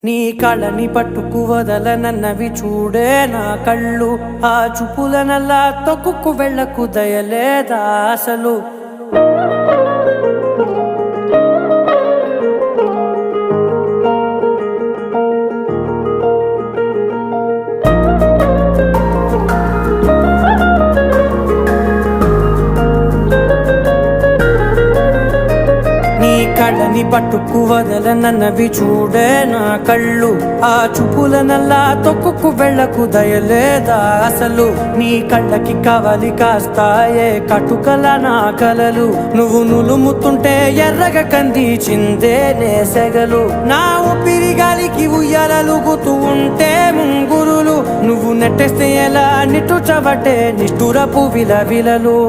నీ కళని పట్టుకు వదలనన్నవి చూడే నా కళ్ళు. ఆ చూపులనల్లా తొక్కుకు వెళ్ళకు దయలేదా అసలు. కళ్ళని పట్టుకు వదలనన్నవి చూడే నా కళ్ళు. ఆ చూపులనల్లా తొక్కుకు వెళ్ళకు దయలేదా అసలు. నీ కళ్ళకి కవలి కాస్తాయే కటుకల నా కలలు. నువ్వు నులుముతుంటే ఎర్రగ కందిచిందే నేసెగలు. నా ఊపిరి గాలికి ఉయ్యాలలుగుతూ ఉంటే ముంగురులు. నువ్వు నెట్టేస్తే ఎలా నిట్టుచబట్టే నిష్ఠురపు విలవిలలు.